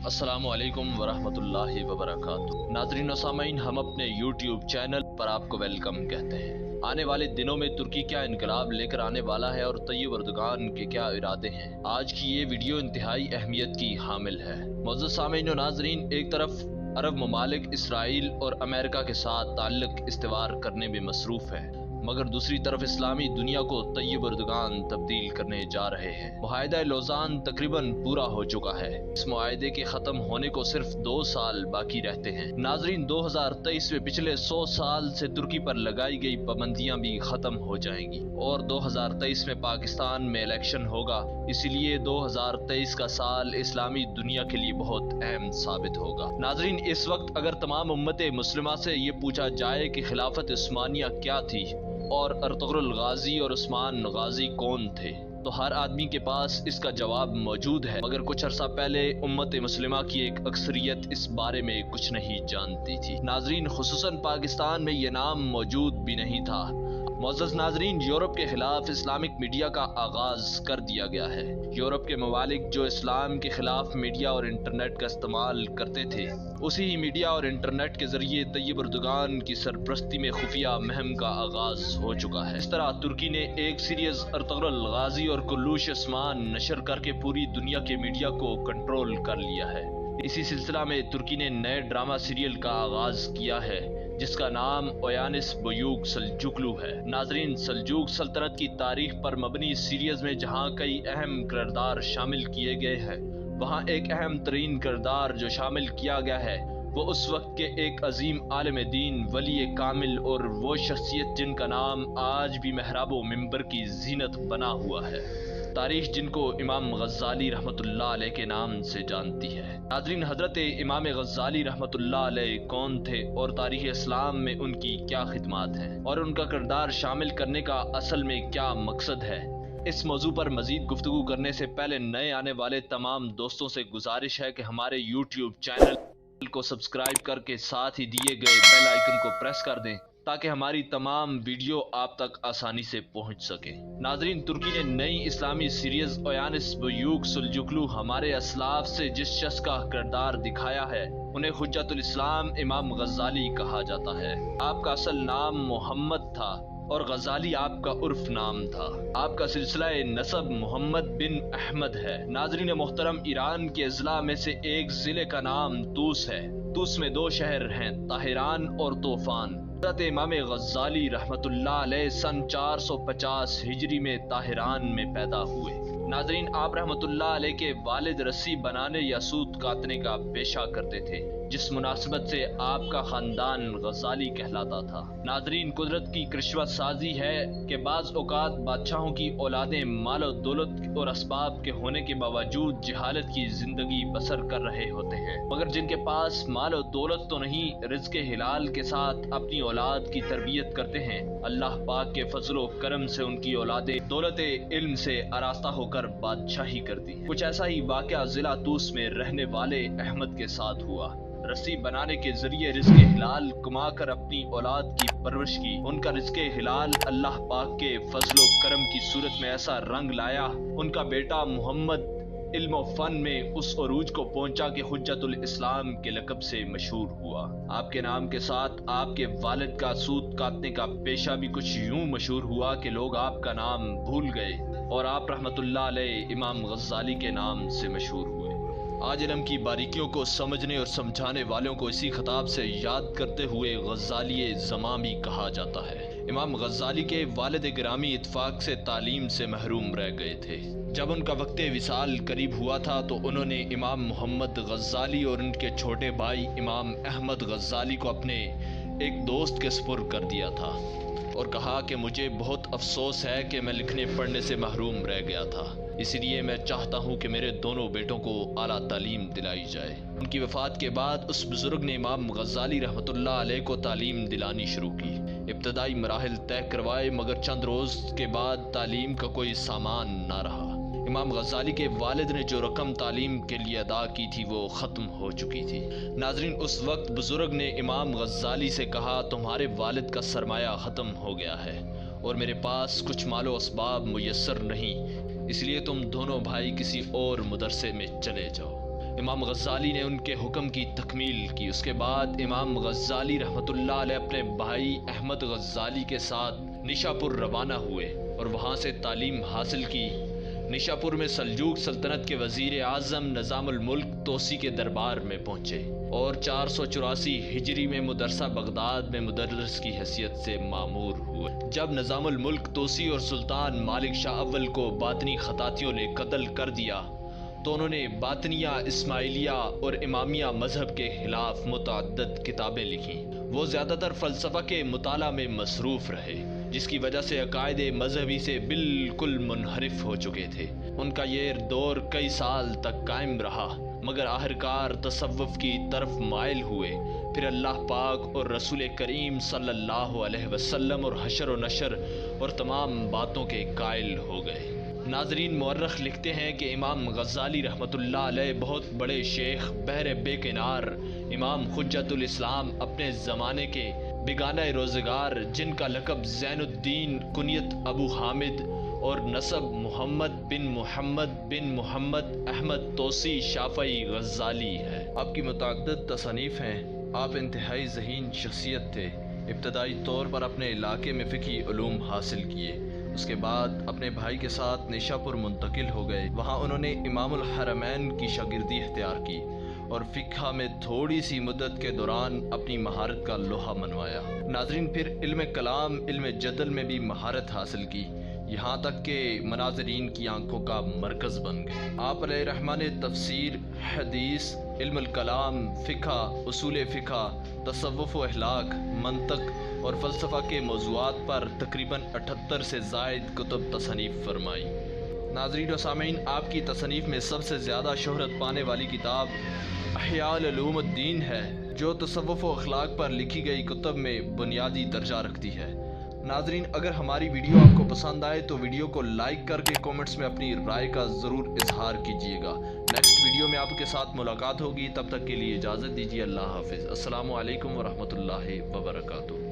अस्सलामु अलैकुम वरहमतुल्लाहि वबरकातुहू। नाज़रीन और सामीन, हम अपने YouTube चैनल पर आपको वेलकम कहते हैं। आने वाले दिनों में तुर्की क्या इनकलाब लेकर आने वाला है और तय्यब अर्दोगान के क्या इरादे हैं, आज की ये वीडियो इंतहाई अहमियत की हामिल है। मौजूद सामीन और नाज़रीन, एक तरफ अरब ममालिक इसराइल और अमेरिका के साथ ताल्लुक इस्तिवार करने में मसरूफ़ है, मगर दूसरी तरफ इस्लामी दुनिया को तय्यब अर्दोगान तब्दील करने जा रहे हैं। मुआहिदा लौज़ान तकरीबन पूरा हो चुका है। इस मुआहिदे के ख़त्म होने को सिर्फ 2 साल बाकी रहते हैं। नाजरीन, 2023 में पिछले 100 साल से तुर्की पर लगाई गई पाबंदियां भी ख़त्म हो जाएंगी और 2023 में पाकिस्तान में इलेक्शन होगा। इसीलिए 2023 का साल इस्लामी दुनिया के लिए बहुत अहम साबित होगा। नाजरीन, इस वक्त अगर तमाम उम्मत मुस्लिमा से ये पूछा जाए कि खिलाफत उस्मानिया क्या थी और अर्तुगरुल गाजी और उस्मान गाजी कौन थे, तो हर आदमी के पास इसका जवाब मौजूद है। मगर कुछ अरसा पहले उम्मत मुस्लिमा की एक अक्सरियत इस बारे में कुछ नहीं जानती थी। नाजरीन, खुसूसन पाकिस्तान में ये नाम मौजूद भी नहीं था। मोअज़्ज़ज़ नाजरीन, यूरोप के खिलाफ इस्लामिक मीडिया का आगाज कर दिया गया है। यूरोप के ममालिक जो इस्लाम के खिलाफ मीडिया और इंटरनेट का इस्तेमाल करते थे, उसी ही मीडिया और इंटरनेट के जरिए तय्यब अर्दोगान की सरपरस्ती में खुफिया मुहिम का आगाज हो चुका है। इस तरह तुर्की ने एक सीरीज अर्तुगरुल गाजी और कुल्लूश उस्मान नशर करके पूरी दुनिया के मीडिया को कंट्रोल कर लिया है। इसी सिलसिला में तुर्की ने नए ड्रामा सीरियल का आगाज किया है जिसका नाम ओयानिस बुयूक सल्जुकलू है। नाजरीन, सल्जूक सल्तनत की तारीख पर मबनी इस सीरीज में जहां कई अहम किरदार शामिल किए गए हैं, वहां एक अहम तरीन किरदार जो शामिल किया गया है वो उस वक्त के एक अजीम आलिम दीन, वली कामिल और वो शख्सियत जिनका नाम आज भी महराबो मिंबर की जीनत बना हुआ है। तारीख जिनको इमाम गज़्ज़ाली रहमतुल्लाह अलैह के नाम से जानती है। नाज़रीन, हज़रत इमाम गज़्ज़ाली रहमतुल्लाह अलैह कौन थे और तारीख़ इस्लाम में उनकी क्या खिदमात हैं और उनका किरदार शामिल करने का असल में क्या मकसद है, इस मौजू पर मज़ीद गुफ्तगू करने से पहले नए आने वाले तमाम दोस्तों से गुजारिश है कि हमारे YouTube चैनल को सब्सक्राइब करके साथ ही दिए गए बेल आइकन को प्रेस कर दें ताकि हमारी तमाम वीडियो आप तक आसानी से पहुंच सके। नाजरीन, तुर्की ने नई इस्लामी सीरीज ओयानिस बुयूक सल्जुकलू हमारे असलाफ से जिस शख्स का किरदार दिखाया है उन्हें हुज्जतुल इस्लाम इमाम गज़्ज़ाली कहा जाता है। आपका असल नाम मोहम्मद था और गज़्ज़ाली आपका उर्फ नाम था। आपका सिलसिला नसब मोहम्मद बिन अहमद है। नाजरीन मोहतरम, ईरान के अजला में से एक जिले का नाम तूस है। तूस में 2 शहर हैं, ताहिरान और तूफान। हज़रत इमाम गज़्ज़ाली रहमतुल्लाह अलैह सन 450 हिजरी में ताहिरान में पैदा हुए। नाजरीन, आप रहमतुल्लाह अलैह के वालिद रस्सी बनाने या सूत काटने का पेशा करते थे, जिस मुनासिबत से आपका खानदान गज़्ज़ाली कहलाता था। नाजरीन, कुदरत की कृश्वत साजी है कि बाज़ औक़ात बादशाहों की औलादें मालो दौलत और असबाब के होने के बावजूद जहालत की जिंदगी बसर कर रहे होते हैं, मगर जिनके पास मालो दौलत तो नहीं, रिज़्क़े हिलाल के साथ अपनी औलाद की तरबियत करते हैं, अल्लाह पाक के फजलो करम से उनकी औलादें दौलत इल्म से आरास्ता होकर बादशाही करती हैं। कुछ ऐसा ही वाक़या जिला तूस में रहने वाले अहमद के साथ हुआ। रस्सी बनाने के जरिए रिज़्क़े हिलाल कमा कर अपनी औलाद की परवरिश की। उनका रिज़्क़े हिलाल अल्लाह पाक के फजलो करम की सूरत में ऐसा रंग लाया, उनका बेटा मोहम्मद इल्म फन में उस अरूज को पहुंचा कि हुज्जतुल इस्लाम के लक़ब से मशहूर हुआ। आपके नाम के साथ आपके वालिद का सूत काटने का पेशा भी कुछ यूं मशहूर हुआ कि लोग आपका नाम भूल गए और आप रहमतुल्लाह अलैह इमाम गज़्ज़ाली के नाम से मशहूर हुए। आज इल्म की बारीकियों को समझने और समझाने वालों को इसी खिताब से याद करते हुए गज़्ज़ाली ज़मामी कहा जाता है। इमाम गज़्ज़ाली के वालिद गिरामी इत्फाक से तालीम से महरूम रह गए थे। जब उनका वक्त विसाल करीब हुआ था तो उन्होंने इमाम मोहम्मद गज़्ज़ाली और उनके छोटे भाई इमाम अहमद गज़्ज़ाली को अपने एक दोस्त के सुपुर्द कर दिया था और कहा कि मुझे बहुत अफसोस है कि मैं लिखने पढ़ने से महरूम रह गया था, इसलिए मैं चाहता हूँ कि मेरे दोनों बेटों को आला तालीम दिलाई जाए। उनकी वफ़ात के बाद उस बुज़ुर्ग ने इमाम गज़्ज़ाली रहमतुल्लाह अलैह को तालीम दिलानी शुरू की। इब्तदाई मराहिल तय करवाए, मगर चंद रोज़ के बाद तालीम का कोई सामान ना रहा। इमाम गज़्ज़ाली के वालिद ने जो रकम तालीम के लिए अदा की थी वो ख़त्म हो चुकी थी। नाजरीन, उस वक्त बुज़ुर्ग ने इमाम गज़्ज़ाली से कहा, तुम्हारे वालिद का सरमाया ख़त्म हो गया है और मेरे पास कुछ मालो असबाब मुयस्सर नहीं, इसलिए तुम दोनों भाई किसी और मदरसे में चले जाओ। इमाम गज़ाली ने उनके हुक्म की तकमील की। उसके बाद इमाम गज़ाली रहमतुल्लाह अलैह अपने भाई अहमद गज़ाली के साथ निशापुर रवाना हुए और वहाँ से तालीम हासिल की। निशापुर में सल्जूक सल्तनत के वज़ीर आज़म निज़ामुल मुल्क तोसी के दरबार में पहुँचे और 484 हिजरी में मदरसा बगदाद में मुदर्रिस की हैसियत से मामूर हुए। जब निज़ामुल मुल्क तोसी और सुल्तान मालिक शाह अव्वल को बातनी खतातियों ने कत्ल कर दिया तो उन्होंने बातनिया, इस्माइलिया और इमामिया मजहब के खिलाफ मुतअद्दिद किताबें लिखीं। वो ज़्यादातर फ़लसफ़ा के मुताला में मसरूफ़ रहे, जिसकी वजह से अकायद मजहबी से बिल्कुल मुनहरिफ हो चुके थे। उनका ये दौर कई साल तक कायम रहा, मगर आखिरकार तसव्वुफ़ की तरफ माइल हुए। फिर अल्लाह पाक और रसूल करीम सल्लल्लाहु अलैहि वसल्लम और हशर व नशर और तमाम बातों के कायल हो गए। नाज़रीन, मुअर्रिख़ लिखते हैं कि इमाम गज़ाली रहमतुल्लाह अलैह बहुत बड़े शेख बहर बेकिनार इमाम हुज्जतुल इस्लाम अपने ज़माने के बिगाना रोज़गार, जिनका लक़ब ज़ैनुद्दीन, कुनियत अबू हामिद और नसब मोहम्मद बिन मोहम्मद अहमद तोसी शाफ़ई गज़ाली है। आपकी मुतअद्दिद तसनीफ़ हैं। आप इंतहाई ज़हीन शख्सियत थे। इब्तदाई तौर पर अपने इलाके में फ़िक़ही उलूम हासिल किए। उसके बाद अपने भाई के साथ निशापुर मुंतकिल हो गए। वहाँ उन्होंने इमामुल हरमैन की शागिर्दी इख्तियार की और फ़िक़्ह में थोड़ी सी मुद्दत के दौरान अपनी महारत का लोहा मनवाया। नाज़रीन, फिर इल्म कलाम, इल्म जदल में भी महारत हासिल की, यहाँ तक के मनाज़रीन की आंखों का मरकज़ बन गए। आप अलैहिर्रहमान तफसीर, हदीस, इल्मुल कलाम, फ़िक़्ह, उसूल फ़िक़्ह, तसव्वुफ़ व अखलाक, मंतक और फ़लसफ़ा के मौज़ूआत पर तकरीबन 78 से ज़ायद कुतुब तसनीफ़ फरमाई। नाज़रीन व सामीन, आपकी तसनीफ़ में सबसे ज़्यादा शोहरत पाने वाली किताब अहयाउल उलूमुद्दीन है, जो तसव्वुफ़ व अखलाक पर लिखी गई कुतुब में बुनियादी दर्जा रखती है। नाज़रीन, अगर हमारी वीडियो आपको पसंद आए तो वीडियो को लाइक करके कमेंट्स में अपनी राय का ज़रूर इजहार कीजिएगा। नेक्स्ट वीडियो में आपके साथ मुलाकात होगी, तब तक के लिए इजाज़त दीजिए। अल्लाह हाफ़िज़। अस्सलामु अलैकुम व रहमतुल्लाहि व बरकातुहू।